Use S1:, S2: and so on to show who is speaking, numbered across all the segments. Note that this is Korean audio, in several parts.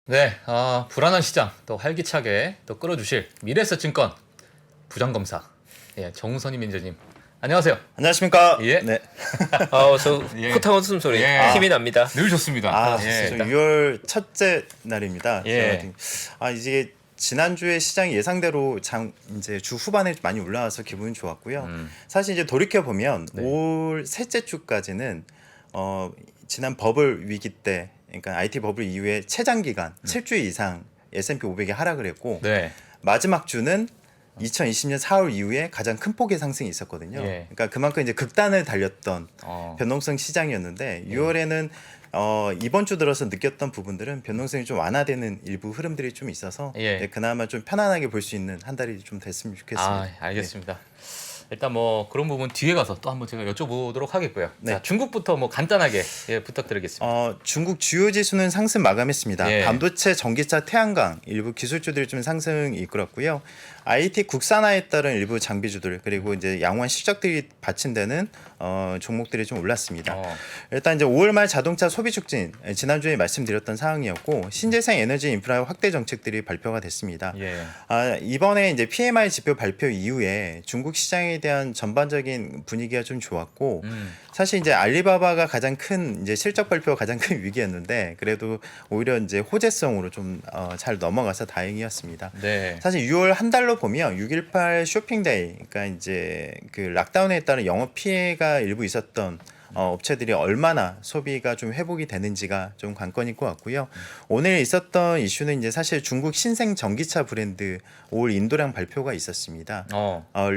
S1: 네, 불안한 시장 또 활기차게 또 끌어주실 미래에셋증권 부장검사 정선희 매니저님 안녕하세요.
S2: 안녕하십니까?
S1: 예.
S2: 네.
S3: 저
S1: 예.
S3: 코타운 웃음소리
S1: 예.
S3: 힘이 납니다.
S1: 늘 좋습니다.
S2: 저
S1: 일단
S2: 6월 첫째 날입니다.
S1: 예.
S2: 이제 지난주에 시장이 예상대로 이제 주 후반에 많이 올라와서 기분이 좋았고요. 사실 이제 돌이켜 보면
S1: 네.
S2: 올 셋째 주까지는 지난 버블 위기 때, 그러니까 IT 버블 이후에 최장 기간 7주 이상 S&P 500이 하락을 했고
S1: 네.
S2: 마지막 주는 2020년 4월 이후에 가장 큰 폭의 상승이 있었거든요.
S1: 예.
S2: 그러니까 그만큼 이제 극단을 달렸던
S1: 어,
S2: 변동성 시장이었는데 6월에는 이번 주 들어서 느꼈던 부분들은 변동성이 좀 완화되는 일부 흐름들이 좀 있어서
S1: 예.
S2: 네, 그나마 좀 편안하게 볼 수 있는 한 달이 좀 됐으면 좋겠습니다.
S1: 알겠습니다. 일단 뭐 그런 부분 뒤에 가서 또 한번 제가 여쭤보도록 하겠고요.
S2: 네.
S1: 자, 중국부터 뭐 간단하게 부탁드리겠습니다.
S2: 중국 주요 지수는 상승 마감했습니다.
S1: 예.
S2: 반도체, 전기차, 태양광 일부 기술주들이 좀 상승 이끌었고요. IT 국산화에 따른 일부 장비주들 그리고 이제 양호한 실적들이 받침되는 종목들이 좀 올랐습니다. 일단 이제 5월 말 자동차 소비 촉진 지난주에 말씀드렸던 사항이었고 신재생 에너지 인프라 확대 정책들이 발표가 됐습니다.
S1: 예.
S2: 이번에 이제 PMI 지표 발표 이후에 중국 시장에 대한 전반적인 분위기가 좀 좋았고 사실 이제 알리바바가 가장 큰 이제 실적 발표가 가장 큰 위기였는데 그래도 오히려 이제 호재성으로 좀 잘 넘어가서 다행이었습니다.
S1: 네.
S2: 사실 6월 한 달로 보면 6.18 쇼핑데이, 그러니까 이제 그 락다운에 따른 영업 피해가 일부 있었던 업체들이 얼마나 소비가 좀 회복이 되는지가 좀 관건일 것 같고요. 오늘 있었던 이슈는 이제 사실 중국 신생 전기차 브랜드 올 인도량 발표가 있었습니다.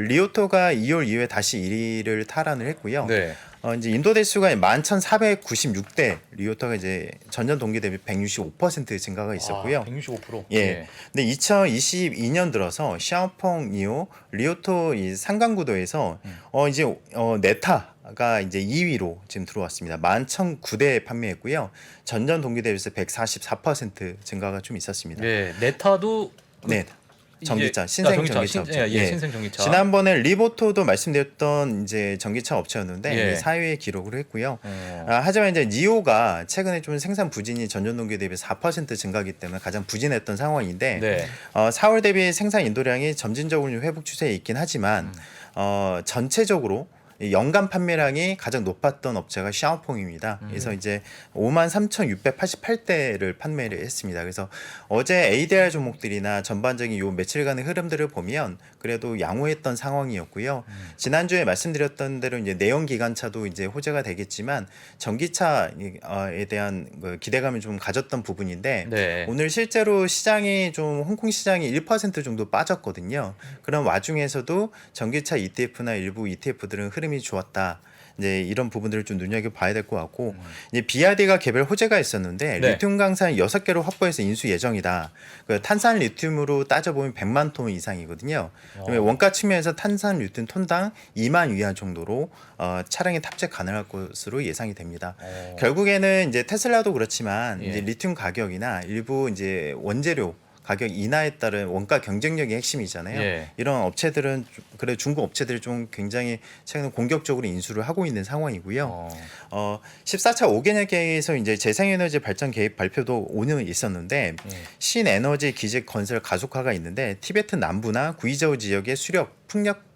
S2: 리오토가 2월 이후에 다시 1위를 탈환을 했고요.
S1: 네.
S2: 이제 인도 대수가 11,496대, 리오토가 이제 전년 동기 대비 165% 증가가 있었고요.
S1: 165%.
S2: 예. 근데 2022년 들어서 샤오펑, 니오, 리오토 이 상강구도에서 이제 네타가 이제 2위로 지금 들어왔습니다. 11,009대 판매했고요. 전년 동기 대비해서 144% 증가가 좀 있었습니다.
S1: 네. 네타도
S2: 네. 전기차, 신생 전기차 업체.
S1: 신생 전기차.
S2: 지난번에 리보토도 말씀드렸던 이제 전기차 업체였는데 4위에 기록을 했고요. 하지만 이제 니오가 최근에 좀 생산 부진이 전년 동기 대비 4% 증가하기 때문에 가장 부진했던 상황인데
S1: 네.
S2: 4월 대비 생산 인도량이 점진적으로 회복 추세에 있긴 하지만 전체적으로 이 연간 판매량이 가장 높았던 업체가 샤오퐁입니다. 그래서 이제 53,688대를 판매를 했습니다. 그래서 어제 ADR 종목들이나 전반적인 요 며칠간의 흐름들을 보면 그래도 양호했던 상황이었고요. 지난주에 말씀드렸던 대로 이제 내연 기관차도 이제 호재가 되겠지만 전기차에 대한 기대감을 좀 가졌던 부분인데
S1: 네.
S2: 오늘 실제로 시장이 좀 홍콩 시장이 1% 정도 빠졌거든요. 그런 와중에서도 전기차 ETF나 일부 ETF들은 흐름이 좋았다. 이제 이런 부분들을 좀 눈여겨 봐야 될 것 같고 이제 BRD가 개별 호재가 있었는데
S1: 네.
S2: 리튬 강산 6개로 확보해서 인수 예정이다. 그 탄산 리튬으로 따져보면 100만 톤 이상이거든요. 그러면 원가 측면에서 탄산 리튬 톤당 2만 위안 정도로 차량에 탑재 가능할 것으로 예상이 됩니다. 결국에는 이제 테슬라도 그렇지만 이제 리튬 가격이나 일부 이제 원재료 가격 인하에 따른 원가 경쟁력이 핵심이잖아요.
S1: 예.
S2: 이런 업체들은 그래 중국 업체들이 좀 굉장히 최근 공격적으로 인수를 하고 있는 상황이고요. 14차 5개년 계획에서 이제 재생에너지 발전 계획 발표도 오늘 있었는데 신에너지 기지 건설 가속화가 있는데 티베트 남부나 구이저우 지역의 수력 풍력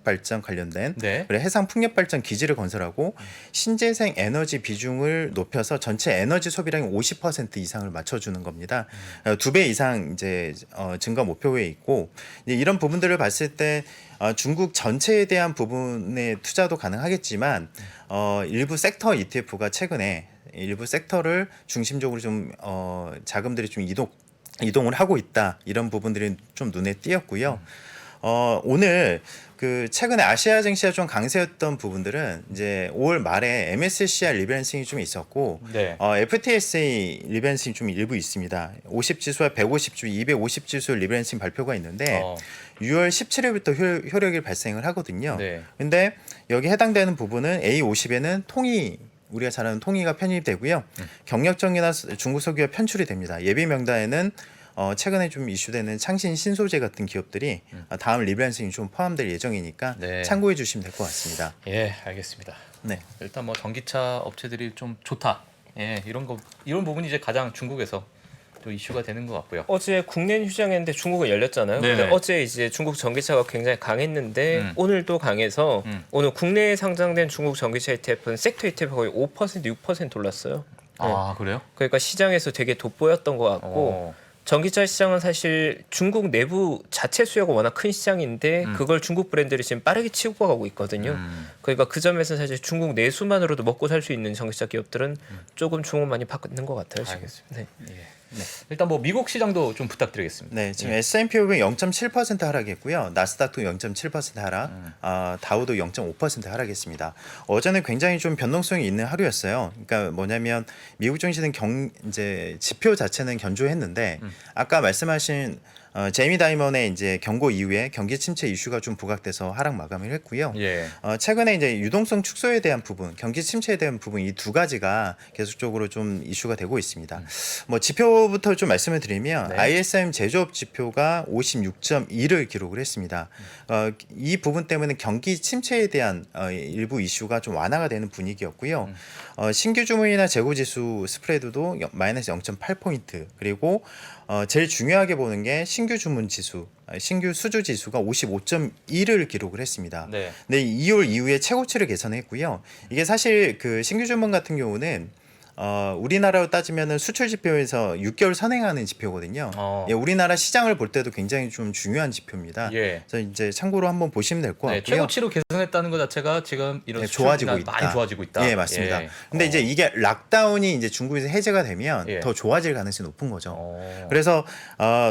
S2: 발전 관련된 그리고 해상 풍력 발전 기지를 건설하고 신재생 에너지 비중을 높여서 전체 에너지 소비량의 50% 이상을 맞춰주는 겁니다. 2배 이상 이제 증가 목표에 있고 이제 이런 부분들을 봤을 때 중국 전체에 대한 부분의 투자도 가능하겠지만 일부 섹터 ETF가 최근에 일부 섹터를 중심적으로 좀 자금들이 좀 이동을 하고 있다. 이런 부분들이 좀 눈에 띄었고요. 오늘 그 최근에 아시아 증시가 좀 강세였던 부분들은 이제 5월 말에 MSCI 리밸런싱이 좀 있었고 FTSE 리밸런싱이 좀 일부 있습니다. 50 지수와 150 지수, 250 지수 리밸런싱 발표가 있는데 6월 17일부터 효력이 발생을 하거든요. 근데 여기 해당되는 부분은 A50에는 통이 우리가 잘 아는 통이가 편입이 되고요. 경력정이나 중국 석유가 편출이 됩니다. 예비 명단에는 최근에 좀 이슈되는 창신 신소재 같은 기업들이 다음 리밸런싱이 좀 포함될 예정이니까 참고해 주시면 될 것 같습니다.
S1: 예, 알겠습니다.
S2: 네.
S1: 일단 뭐 전기차 업체들이 좀 좋다. 예, 이런 부분이 이제 가장 중국에서 또 이슈가 되는 것 같고요.
S3: 어제 국내 휴장했는데 중국은 열렸잖아요.
S1: 네.
S3: 근데 어제 이제 중국 전기차가 굉장히 강했는데 오늘도 강해서 오늘 국내에 상장된 중국 전기차 ETF는 섹터 ETF 거의 5% 6% 올랐어요.
S1: 아 그래요?
S3: 그러니까 시장에서 되게 돋보였던 것 같고
S1: 어.
S3: 전기차 시장은 사실 중국 내부 자체 수요가 워낙 큰 시장인데 그걸 중국 브랜드들이 지금 빠르게 치고 가고 있거든요. 그러니까 그 점에서 사실 중국 내수만으로도 먹고 살 수 있는 전기차 기업들은 조금 주목 많이 받는 것 같아요. 지금.
S1: 알겠습니다.
S3: 네.
S1: 예. 네. 일단 뭐 미국 시장도 좀 부탁드리겠습니다.
S2: 네, 지금 S&P 500 0.7% 하락했고요. 나스닥도 0.7% 하락, 다우도 0.5% 하락했습니다. 어제는 굉장히 좀 변동성이 있는 하루였어요. 그러니까 뭐냐면 미국 증시는 이제 지표 자체는 견조했는데 아까 말씀하신 제이미 다이먼의 이제 경고 이후에 경기 침체 이슈가 좀 부각돼서 하락 마감을 했고요.
S1: 예.
S2: 최근에 이제 유동성 축소에 대한 부분, 경기 침체에 대한 부분 이 두 가지가 계속적으로 좀 이슈가 되고 있습니다. 뭐 지표부터 좀 말씀을 드리면
S1: 네.
S2: ISM 제조업 지표가 56.2를 기록을 했습니다. 이 부분 때문에 경기 침체에 대한 일부 이슈가 좀 완화가 되는 분위기였고요. 신규 주문이나 재고 지수 스프레드도 마이너스 0.8포인트 그리고 제일 중요하게 보는 게 신규 주문 지수, 신규 수주 지수가 55.1을 기록을 했습니다.
S1: 네.
S2: 네, 2월 이후에 최고치를 개선했고요. 이게 사실 그 신규 주문 같은 경우는 우리나라로 따지면은 수출 지표에서 6개월 선행하는 지표거든요.
S1: 어.
S2: 예, 우리나라 시장을 볼 때도 굉장히 좀 중요한 지표입니다.
S1: 예.
S2: 그래서 이제 참고로 한번 보시면 될 것
S1: 네,
S2: 같고요.
S1: 최고치로 개선했다는 것 자체가 지금 이런
S2: 네,
S1: 수출이나
S2: 좋아지고 있다.
S1: 많이 좋아지고 있다.
S2: 예, 맞습니다.
S1: 예.
S2: 근데 이제 이게 락다운이 이제 중국에서 해제가 되면
S1: 예.
S2: 더 좋아질 가능성이 높은 거죠.
S1: 어.
S2: 그래서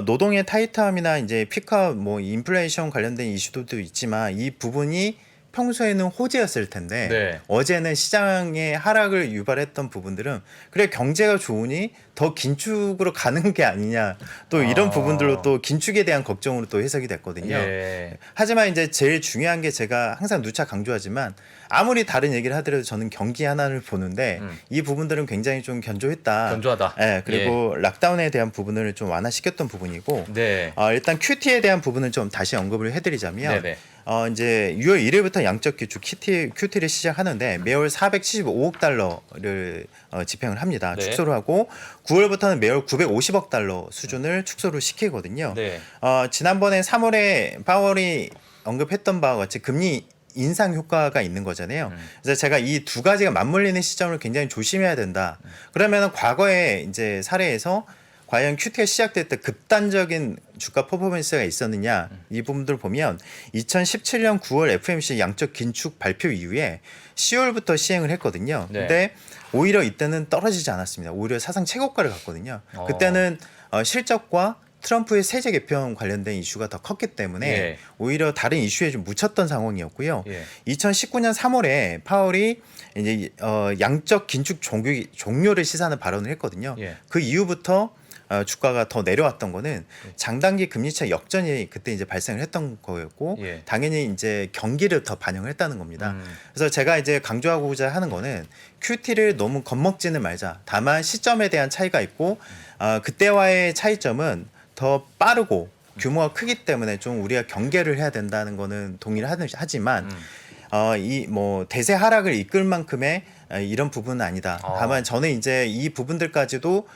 S2: 노동의 타이트함이나 이제 피크업, 뭐 인플레이션 관련된 이슈도 있지만 이 부분이 평소에는 호재였을 텐데
S1: 네.
S2: 어제는 시장의 하락을 유발했던 부분들은 그래 경제가 좋으니 더 긴축으로 가는 게 아니냐 또 이런 부분들로 또 긴축에 대한 걱정으로 또 해석이 됐거든요.
S1: 예.
S2: 하지만 이제 제일 중요한 게 제가 항상 누차 강조하지만 아무리 다른 얘기를 하더라도 저는 경기 하나를 보는데 이 부분들은 굉장히 좀 견조했다.
S1: 견조하다.
S2: 예, 그리고 락다운에 대한 부분을 좀 완화시켰던 부분이고
S1: 네.
S2: 일단 QT에 대한 부분은 좀 다시 언급을 해드리자면
S1: 네네.
S2: 이제 6월 1일부터 양적 기축 QT를 시작하는데 매월 475억 달러를 집행을 합니다.
S1: 네.
S2: 축소를 하고 9월부터는 매월 950억 달러 수준을 축소를 시키거든요.
S1: 네.
S2: 지난번에 3월에 파월이 언급했던 바와 같이 금리 인상 효과가 있는 거잖아요. 그래서 제가 이 두 가지가 맞물리는 시점을 굉장히 조심해야 된다. 그러면 과거에 이제 사례에서 과연 QT가 시작될 때 급단적인 주가 퍼포먼스가 있었느냐 이 부분들을 보면 2017년 9월 FMC 양적 긴축 발표 이후에 10월부터 시행을 했거든요.
S1: 네.
S2: 근데 오히려 이때는 떨어지지 않았습니다. 오히려 사상 최고가를 갔거든요. 그때는 실적과 트럼프의 세제 개편 관련된 이슈가 더 컸기 때문에
S1: 예.
S2: 오히려 다른 이슈에 좀 묻혔던 상황이었고요.
S1: 예.
S2: 2019년 3월에 파월이 이제 양적 긴축 종료를 시사하는 발언을 했거든요.
S1: 예.
S2: 그 이후부터 주가가 더 내려왔던 거는 장단기 금리차 역전이 그때 이제 발생을 했던 거였고
S1: 예.
S2: 당연히 이제 경기를 더 반영을 했다는 겁니다. 그래서 제가 이제 강조하고자 하는 거는 QT를 너무 겁먹지는 말자. 다만 시점에 대한 차이가 있고 그때와의 차이점은 더 빠르고 규모가 크기 때문에 좀 우리가 경계를 해야 된다는 거는 동의를 하지만 이 뭐 대세 하락을 이끌 만큼의 이런 부분은 아니다. 다만 저는 이제 이 부분들까지도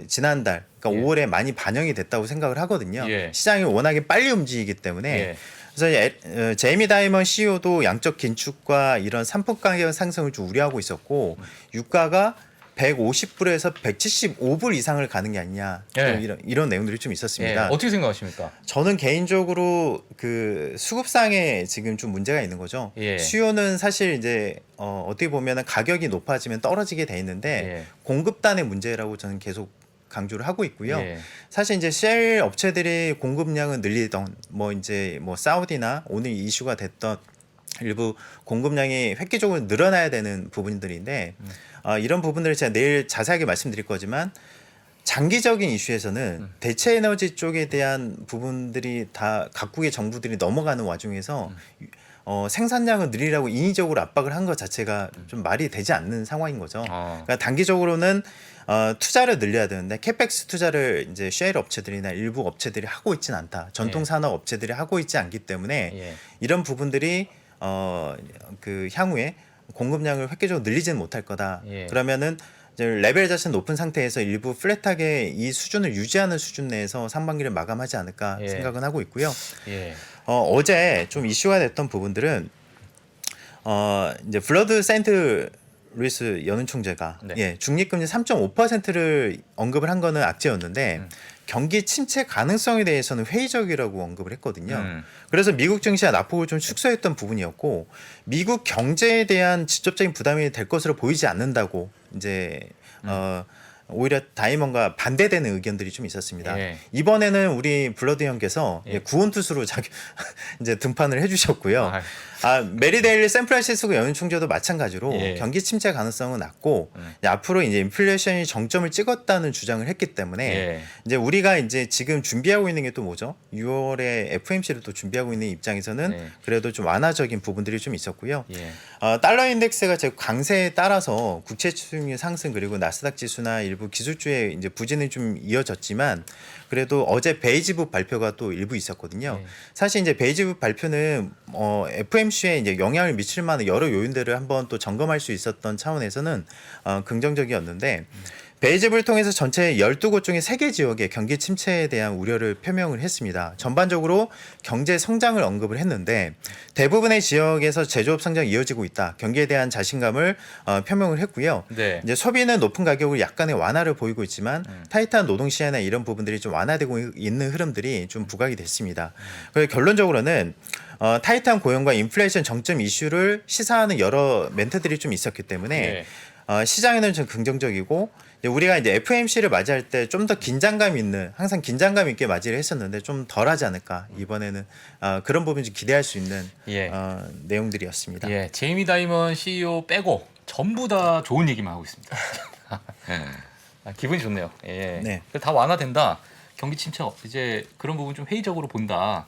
S2: 지난달 그러니까
S1: 예.
S2: 5월에 많이 반영이 됐다고 생각을 하거든요.
S1: 예.
S2: 시장이 워낙에 빨리 움직이기 때문에
S1: 예.
S2: 그래서 제이미 다이먼 CEO도 양적 긴축과 이런 상품 가격 상승을 좀 우려하고 있었고 유가가 150불에서 175불 이상을 가는 게 아니냐
S1: 예.
S2: 좀 이런 내용들이 좀
S1: 예.
S2: 있었습니다.
S1: 어떻게 생각하십니까?
S2: 저는 개인적으로 그 수급상에 지금 좀 문제가 있는 거죠.
S1: 예.
S2: 수요는 사실 이제 어떻게 보면 가격이 높아지면 떨어지게 돼 있는데
S1: 예.
S2: 공급단의 문제라고 저는 계속 강조를 하고 있고요.
S1: 예.
S2: 사실 이제 쉘 업체들이 공급량을 늘리던 뭐 이제 뭐 사우디나 오늘 이슈가 됐던 일부 공급량이 획기적으로 늘어나야 되는 부분들인데 이런 부분들을 제가 내일 자세하게 말씀드릴 거지만 장기적인 이슈에서는 대체 에너지 쪽에 대한 부분들이 다 각국의 정부들이 넘어가는 와중에서 생산량을 늘리라고 인위적으로 압박을 한 것 자체가 좀 말이 되지 않는 상황인 거죠. 그러니까 단기적으로는 투자를 늘려야 되는데 캐펙스 투자를 이제 쉘 업체들이나 일부 업체들이 하고 있지는 않다. 전통 산업 업체들이 하고 있지 않기 때문에
S1: 예.
S2: 이런 부분들이 그 향후에 공급량을 획기적으로 늘리지는 못할 거다.
S1: 예.
S2: 그러면은 이제 레벨 자체는 높은 상태에서 일부 플랫하게 이 수준을 유지하는 수준 내에서 상반기를 마감하지 않을까
S1: 예.
S2: 생각은 하고 있고요.
S1: 예.
S2: 어제 좀 이슈가 됐던 부분들은 이제 블러드 세인트 루이스 연은 총재가
S1: 네.
S2: 예, 중립금리 3.5%를 언급을 한 거는 악재였는데 경기 침체 가능성에 대해서는 회의적이라고 언급을 했거든요. 그래서 미국 증시가 낙폭을 좀 축소했던 부분이었고 미국 경제에 대한 직접적인 부담이 될 것으로 보이지 않는다고 이제 오히려 다이먼과 반대되는 의견들이 좀 있었습니다.
S1: 예.
S2: 이번에는 우리 블러드 형께서
S1: 예.
S2: 구원투수로 이제 등판을 해주셨고요.
S1: 아이.
S2: 메리데일 샌프란시스코 연은 총재도 마찬가지로
S1: 예.
S2: 경기 침체 가능성은 낮고 이제 앞으로 이제 인플레이션이 정점을 찍었다는 주장을 했기 때문에
S1: 예.
S2: 이제 우리가 이제 지금 준비하고 있는 게 또 뭐죠? 6월에 FOMC를 또 준비하고 있는 입장에서는
S1: 예.
S2: 그래도 좀 완화적인 부분들이 좀 있었고요.
S1: 예.
S2: 달러 인덱스가 제 강세에 따라서 국채 수익률 상승 그리고 나스닥 지수나 일부 기술주의 이제 부진이 좀 이어졌지만 그래도 어제 베이지북 발표가 또 일부 있었거든요.
S1: 예.
S2: 사실 이제 베이지북 발표는 FOMC에 이제 영향을 미칠 만한 여러 요인들을 한번 또 점검할 수 있었던 차원에서는 긍정적이었는데 베이지북을 통해서 전체 12곳 중에 3개 지역의 경기 침체에 대한 우려를 표명을 했습니다. 전반적으로 경제 성장을 언급을 했는데 대부분의 지역에서 제조업 성장이 이어지고 있다. 경기에 대한 자신감을 표명을 했고요.
S1: 네.
S2: 이제 소비는 높은 가격으로 약간의 완화를 보이고 있지만 타이트한 노동 시야나 이런 부분들이 좀 완화되고 있는 흐름들이 좀 부각이 됐습니다. 그래서 결론적으로는 타이트한 고용과 인플레이션 정점 이슈를 시사하는 여러 멘트들이 좀 있었기 때문에
S1: 네.
S2: 시장에는 좀 긍정적이고 우리가 이제 FOMC를 맞이할 때 좀 더 긴장감 있는 항상 긴장감 있게 맞이를 했었는데 좀 덜하지 않을까 이번에는 그런 부분 좀 기대할 수 있는
S1: 예.
S2: 내용들이었습니다.
S1: 예. 제이미 다이먼 CEO 빼고 전부 다 좋은 얘기만 하고 있습니다. 기분이 좋네요. 예.
S2: 네.
S1: 다 완화된다. 경기 침체 이제 그런 부분 좀 회의적으로 본다.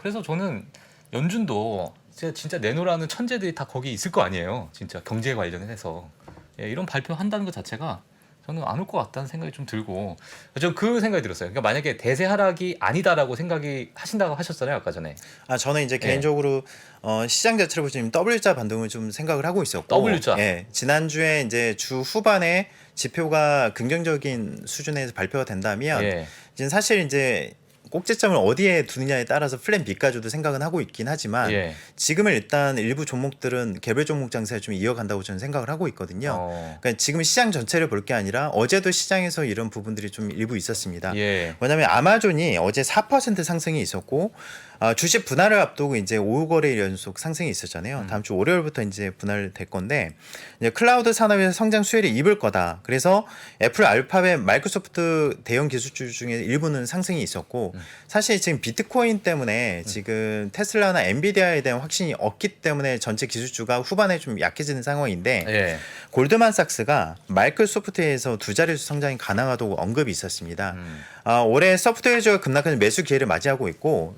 S1: 그래서 저는 연준도 진짜 내놓으라는 천재들이 다 거기 있을 거 아니에요. 진짜 경제 관련해서 이런 발표한다는 것 자체가 저는 안 올 것 같다는 생각이 좀 들고 저는 그 생각이 들었어요. 그러니까 만약에 대세 하락이 아니다라고 생각이 하신다고 하셨잖아요 아까 전에.
S2: 저는 이제 개인적으로 시장 자체를 보시면 W자 반등을 좀 생각을 하고 있었고,
S1: W자.
S2: 예, 지난주에 이제 주 후반에 지표가 긍정적인 수준에서 발표가 된다면,
S1: 예.
S2: 이제 사실 이제 꼭지점을 어디에 두느냐에 따라서 플랜 B까지도 생각은 하고 있긴 하지만
S1: 예.
S2: 지금은 일단 일부 종목들은 개별 종목 장세를 좀 이어간다고 저는 생각을 하고 있거든요. 그러니까 지금 시장 전체를 볼 게 아니라 어제도 시장에서 이런 부분들이 좀 일부 있었습니다.
S1: 예.
S2: 왜냐하면 아마존이 어제 4% 상승이 있었고 주식 분할을 앞두고 이제 5거래 연속 상승이 있었잖아요. 다음 주 월요일부터 이제 분할될 건데 이제 클라우드 산업에서 성장 수혜를 입을 거다. 그래서 애플, 알파벳, 마이크로소프트 대형 기술주 중에 일부는 상승이 있었고 사실 지금 비트코인 때문에 지금 테슬라나 엔비디아에 대한 확신이 없기 때문에 전체 기술주가 후반에 좀 약해지는 상황인데
S1: 예.
S2: 골드만삭스가 마이크로소프트에서 두 자릿수 성장이 가능하다고 언급이 있었습니다. 올해 소프트웨어주가 급락하는 매수 기회를 맞이하고 있고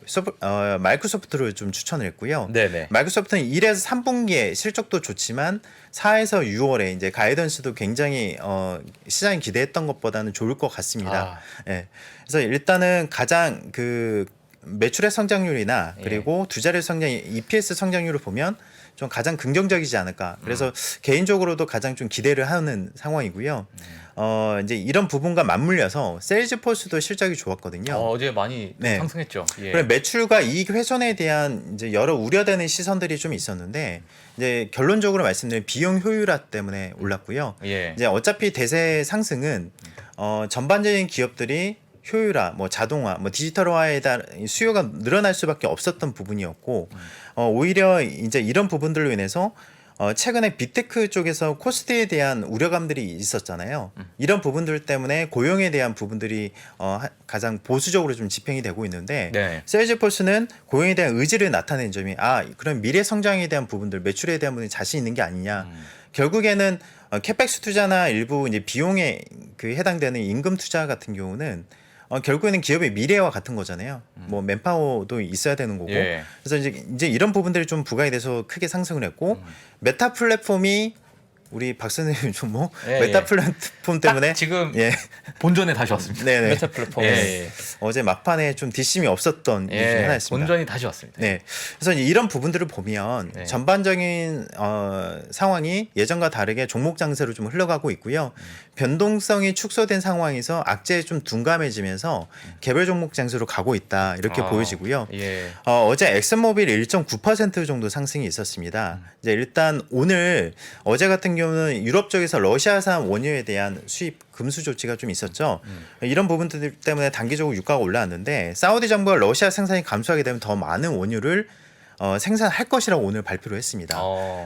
S2: 마이크로소프트를 좀 추천을 했고요.
S1: 네네.
S2: 마이크로소프트는 1에서 3분기에 실적도 좋지만 4에서 6월에 이제 가이던스도 굉장히 시장이 기대했던 것보다는 좋을 것 같습니다. 예. 그래서 일단은 가장 그 매출의 성장률이나 그리고 두 자릿 성장, EPS 성장률을 보면 좀 가장 긍정적이지 않을까. 그래서 개인적으로도 가장 좀 기대를 하는 상황이고요. 이제 이런 부분과 맞물려서 세일즈포스도 실적이 좋았거든요.
S1: 어제 많이
S2: 네.
S1: 상승했죠. 예.
S2: 그래 매출과 이익 훼손에 대한 이제 여러 우려되는 시선들이 좀 있었는데 이제 결론적으로 말씀드리면 비용 효율화 때문에 올랐고요.
S1: 예.
S2: 이제 어차피 대세 상승은 전반적인 기업들이 효율화, 뭐 자동화, 뭐 디지털화에 따른 수요가 늘어날 수밖에 없었던 부분이었고 오히려 이제 이런 부분들로 인해서 최근에 빅테크 쪽에서 코스트에 대한 우려감들이 있었잖아요. 이런 부분들 때문에 고용에 대한 부분들이 가장 보수적으로 좀 집행이 되고 있는데
S1: 네.
S2: 세일즈포스는 고용에 대한 의지를 나타낸 점이 그런 미래 성장에 대한 부분들, 매출에 대한 부분이 자신 있는 게 아니냐. 결국에는 캐펙스 투자나 일부 이제 비용에 그 해당되는 임금 투자 같은 경우는 결국에는 기업의 미래와 같은 거잖아요. 뭐 맨파워도 있어야 되는 거고.
S1: 예.
S2: 그래서 이제 이런 부분들이 좀 부각이 돼서 크게 상승을 했고 메타 플랫폼이 우리 박 선생님 좀 뭐
S1: 예,
S2: 메타
S1: 예.
S2: 플랫폼 때문에
S1: 딱 지금
S2: 예.
S1: 본전에 다시 왔습니다.
S2: 네네.
S3: 메타 플랫폼.
S1: 예.
S2: 어제 막판에 좀 뒷심이 없었던 이유 중에
S1: 예,
S2: 하나였습니다.
S1: 본전이 다시 왔습니다.
S2: 네, 그래서 이런 부분들을 보면
S1: 네.
S2: 전반적인 상황이 예전과 다르게 종목 장세로 좀 흘러가고 있고요. 변동성이 축소된 상황에서 악재에 좀 둔감해지면서 개별 종목 장세로 가고 있다 이렇게 보여지고요.
S1: 예.
S2: 어제 엑슨모빌 1.9% 정도 상승이 있었습니다. 이제 일단 오늘 어제 같은 경우는 유럽 쪽에서 러시아산 원유에 대한 수입 금수 조치가 좀 있었죠. 이런 부분들 때문에 단기적으로 유가가 올라왔는데 사우디 정부가 러시아 생산이 감소하게 되면 더 많은 원유를 생산할 것이라고 오늘 발표를 했습니다.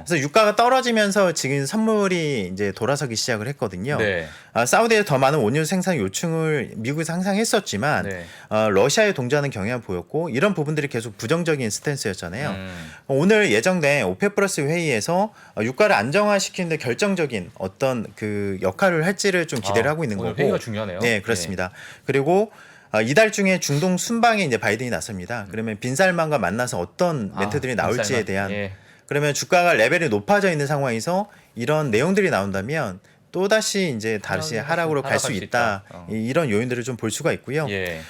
S2: 그래서 유가가 떨어지면서 지금 선물이 이제 돌아서기 시작을 했거든요.
S1: 네.
S2: 사우디에 더 많은 원유 생산 요청을 미국에서 항상 했었지만
S1: 네.
S2: 러시아에 동조하는 경향을 보였고 이런 부분들이 계속 부정적인 스탠스였잖아요. 오늘 예정된 오페크 플러스 회의에서 유가를 안정화시키는데 결정적인 어떤 그 역할을 할지를 좀 기대를 하고 있는
S1: 오늘
S2: 거고.
S1: 회의가 중요하네요.
S2: 네, 그렇습니다. 그리고 이달 중에 중동 순방에 이제 바이든이 나섭니다. 그러면 빈살만과 만나서 어떤 멘트들이 나올지에
S1: 빈살만.
S2: 대한
S1: 예.
S2: 그러면 주가가 레벨이 높아져 있는 상황에서 이런 내용들이 나온다면 또 다시 이제 다시 하락으로 갈 수
S1: 하락할 수
S2: 있다.
S1: 있다.
S2: 이런 요인들을 좀 볼 수가 있고요.
S1: 예.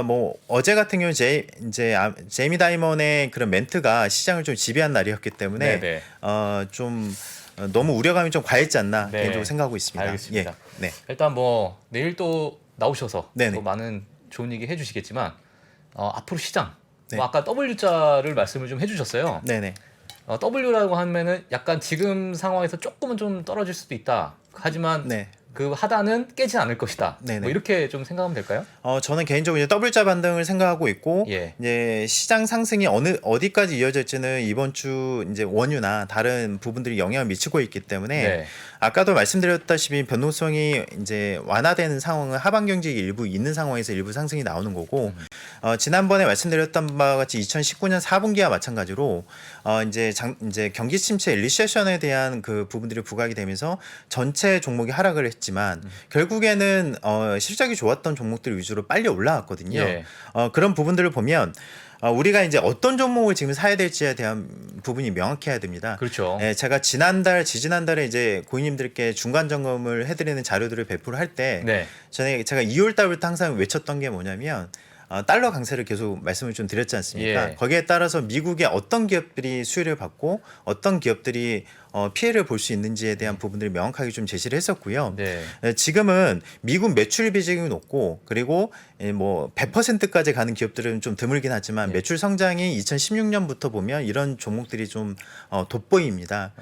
S2: 뭐 어제 같은 경우 제이미 다이먼의 그런 멘트가 시장을 좀 지배한 날이었기 때문에
S1: 네네.
S2: 좀 너무 우려감이 좀 과했지 않나
S1: 네.
S2: 개인적으로 생각하고 있습니다.
S1: 알겠습니다.
S2: 예. 네.
S1: 일단 뭐 내일 또 나오셔서
S2: 네네.
S1: 또 많은 좋은 얘기 해주시겠지만 앞으로 시장
S2: 네.
S1: 뭐 아까 W자를 말씀을 좀 해주셨어요.
S2: 네네.
S1: W라고 하면은 약간 지금 상황에서 조금은 좀 떨어질 수도 있다. 하지만
S2: 네.
S1: 그 하단은 깨진 않을 것이다.
S2: 네네.
S1: 뭐 이렇게 좀 생각하면 될까요?
S2: 저는 개인적으로 이제 W자 반등을 생각하고 있고
S1: 예.
S2: 이제 시장 상승이 어디까지 이어질지는 이번 주 이제 원유나 다른 부분들이 영향을 미치고 있기 때문에
S1: 네.
S2: 아까도 말씀드렸다시피 변동성이 이제 완화되는 상황은 하반 경직이 일부 있는 상황에서 일부 상승이 나오는 거고 지난번에 말씀드렸던 바와 같이 2019년 4분기와 마찬가지로 이제 경기 침체 리세션에 대한 그 부분들이 부각이 되면서 전체 종목이 하락을 했지만 결국에는 실적이 좋았던 종목들 위주로 빨리 올라왔거든요.
S1: 예.
S2: 그런 부분들을 보면 우리가 이제 어떤 종목을 지금 사야 될지에 대한 부분이 명확해야 됩니다.
S1: 그렇죠.
S2: 예, 제가 지지난달에 이제 고객님들께 중간 점검을 해드리는 자료들을 배포를 할 때
S1: 네.
S2: 제가 2월 달부터 항상 외쳤던 게 뭐냐면 달러 강세를 계속 말씀을 좀 드렸지 않습니까?
S1: 예.
S2: 거기에 따라서 미국의 어떤 기업들이 수혜를 받고 어떤 기업들이 피해를 볼 수 있는지에 대한 부분들을 명확하게 좀 제시를 했었고요.
S1: 네.
S2: 지금은 미국 매출 비중이 높고 그리고 뭐 100%까지 가는 기업들은 좀 드물긴 하지만 매출 성장이 2016년부터 보면 이런 종목들이 좀 돋보입니다.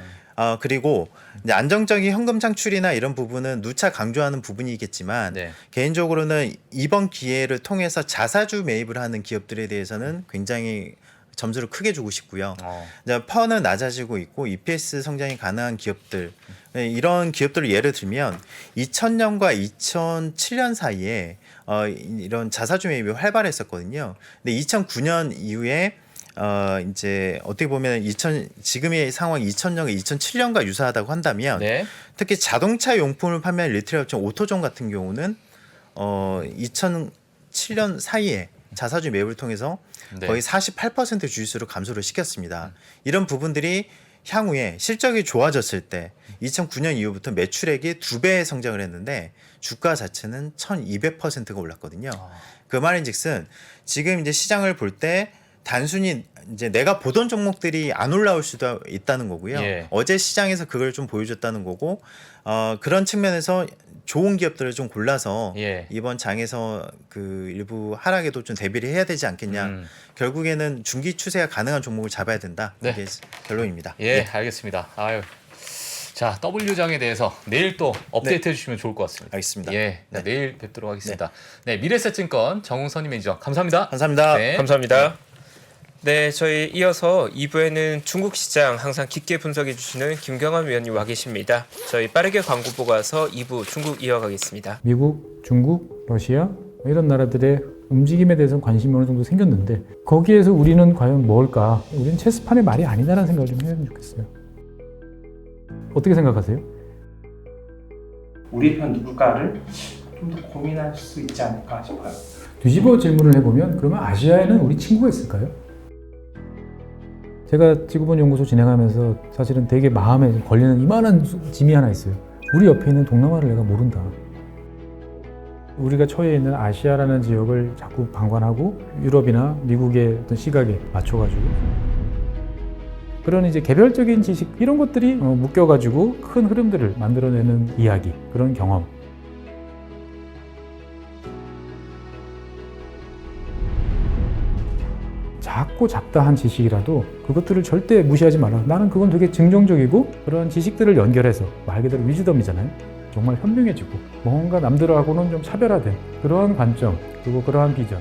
S2: 그리고 이제 안정적인 현금 창출이나 이런 부분은 누차 강조하는 부분이겠지만
S1: 네.
S2: 개인적으로는 이번 기회를 통해서 자사주 매입을 하는 기업들에 대해서는 굉장히 점수를 크게 주고 싶고요. 이제 퍼는 낮아지고 있고 EPS 성장이 가능한 기업들 이런 기업들을 예를 들면 2000년과 2007년 사이에 이런 자사주 매입이 활발했었거든요. 근데 2009년 이후에 이제 어떻게 보면 지금의 상황 2000년과 2007년과 유사하다고 한다면
S1: 네.
S2: 특히 자동차 용품을 판매하는 리테일 업체 오토존 같은 경우는 2007년 사이에 자사주 매입을 통해서
S1: 네.
S2: 거의 48% 주식수를 감소를 시켰습니다. 이런 부분들이 향후에 실적이 좋아졌을 때 2009년 이후부터 매출액이 2배 성장을 했는데 주가 자체는 1200%가 올랐거든요. 그 말인즉슨 지금 이제 시장을 볼 때 단순히 이제 내가 보던 종목들이 안 올라올 수도 있다는 거고요.
S1: 예.
S2: 어제 시장에서 그걸 좀 보여줬다는 거고 그런 측면에서 좋은 기업들을 좀 골라서
S1: 예.
S2: 이번 장에서 그 일부 하락에도 좀 대비를 해야 되지 않겠냐. 결국에는 중기 추세가 가능한 종목을 잡아야 된다.
S1: 네.
S2: 이게 결론입니다.
S1: 예,
S2: 네.
S1: 알겠습니다. 아유. 자, W장에 대해서 내일 또 업데이트 해주시면 좋을 것 같습니다.
S2: 알겠습니다.
S1: 예, 자, 내일 뵙도록 하겠습니다. 네, 미래에셋증권 정웅선임 매니저 감사합니다.
S2: 감사합니다.
S1: 네.
S3: 감사합니다. 네, 저희 이어서 2부에는 중국 시장 항상 깊게 분석해 주시는 김경환 위원님 와 계십니다. 저희 빠르게 광고 보고 와서 2부 중국 이어가겠습니다.
S4: 미국, 중국, 러시아 이런 나라들의 움직임에 대해서는 관심이 어느 정도 생겼는데 거기에서 우리는 과연 뭘까? 우리는 체스판의 말이 아니다라는 생각을 좀 해야 좋겠어요. 어떻게 생각하세요?
S5: 우리 편 누굴까를 좀 더 고민할 수 있지 않을까 싶어요.
S4: 뒤집어 질문을 해보면 그러면 아시아에는 우리 친구가 있을까요? 제가 지구본연구소 진행하면서 사실은 되게 마음에 걸리는 이만한 짐이 하나 있어요. 우리 옆에 있는 동남아를 내가 모른다. 우리가 처해 있는 아시아라는 지역을 자꾸 방관하고 유럽이나 미국의 어떤 시각에 맞춰가지고 그런 이제 개별적인 지식 이런 것들이 묶여가지고 큰 흐름들을 만들어내는 이야기, 그런 경험. 작고 잡다한 지식이라도 그것들을 절대 무시하지 말라. 나는 그건 되게 긍정적이고 그런 지식들을 연결해서 말 그대로 위즈덤이잖아요. 정말 현명해지고 뭔가 남들하고는 좀 차별화된 그러한 관점 그리고 그러한 비전